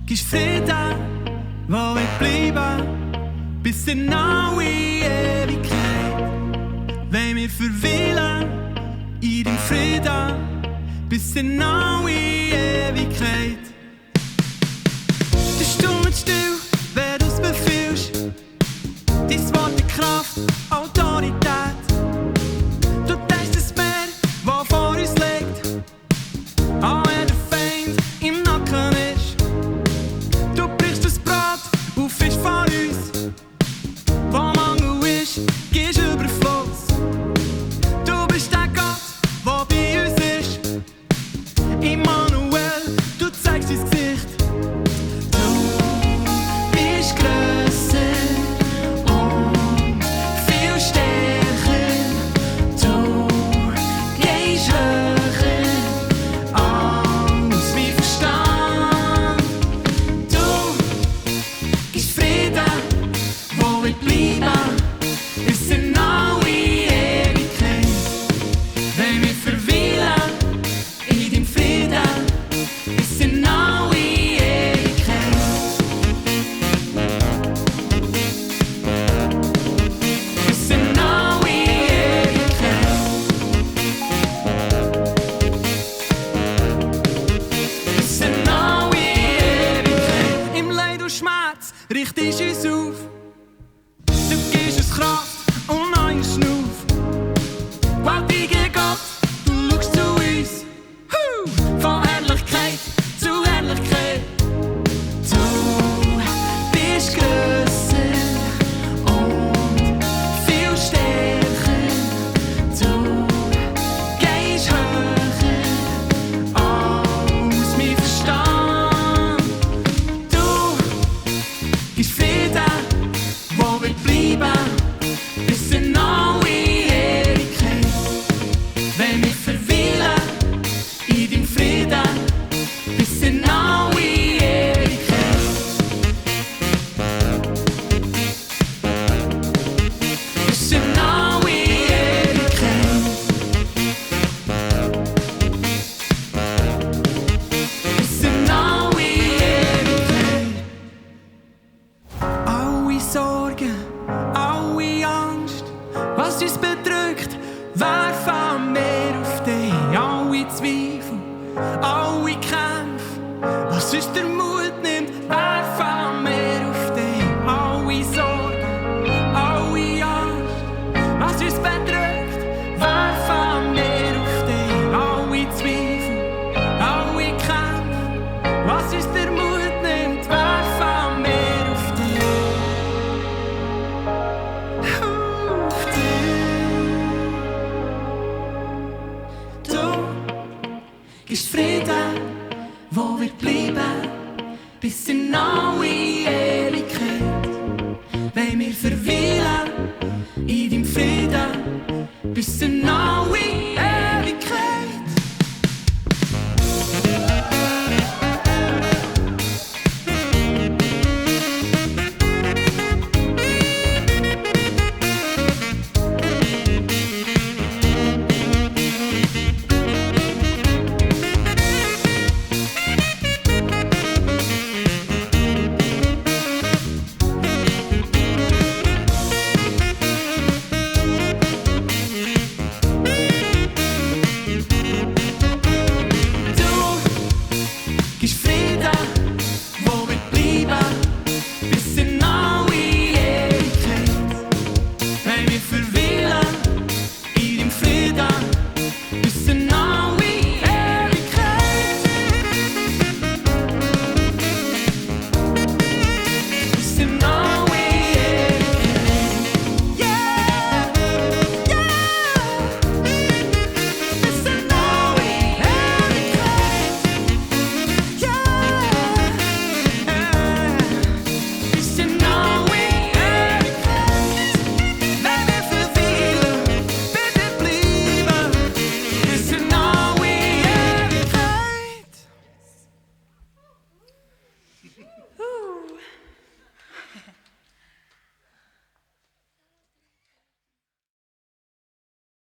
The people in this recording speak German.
Gisch Fride, wo ich bleibe, bis in alle Ewigkeit. Wenn wir verweilen in deinem Frieden, bis in alle Ewigkeit. Der Sturm wird still, wenn du's befiusch. Dein Wort Chraft, Outorität. Du denkst das Meer, wo vor uns liegt. Auch wenn der Feind im Nacken ist. Du brichst das Brot und Fisch vor uns. Wo Mangu isch, gisch Überfluss. Du bist der Gott, der bei uns ist. Immanuel, du zeigst Dis Gsicht. Du bist grösser und viel stercher. Du gehst höher als mein Verstand. Du gibst Friede, wo wir bleiben, bis in alle Ewigkeit. Wenn wir verweilen in deinem Frieden, bis in alle Ewigkeit. Bis in alle Ewigkeit. Bis in alle Ewigkeit. Im Leid und Schmerz richtest uns auf. Du gibst uns Kraft und neuen Schnuff. Gewaltiger Gott, du schaust zu uns. Von Herrlichkeit zu Herrlichkeit. Du bist grösser und viel stärker. Du gehst höher als mein Verstand. Du gibst Friede, wo wir bleiben, bis in alle Ewigkeit. Wenn wir verweilen in deinem Frieden, bis in alle Ewigkeit. Bis in alle Ewigkeit. Bis in alle Ewigkeit. Aui Sorge, aui Angst, was uns bedrückt, werfen wir auf dich. Aui Zweifel, aui Kämpfe, was uns der Mut nimmt, werfen wir auf dich. Aui Sorge, aui Angst, was uns bedrückt, werfen wir auf dich. Aui Zweifel, aui Kämpfe, was uns der Mut nimmt, werfen wir auf dich. Auf dich. Du gibst Frieden, wo wir bleiben, bis in alle Ewigkeit. Wenn wir verweilen in deinem Frieden, bis in alle Ewigkeit.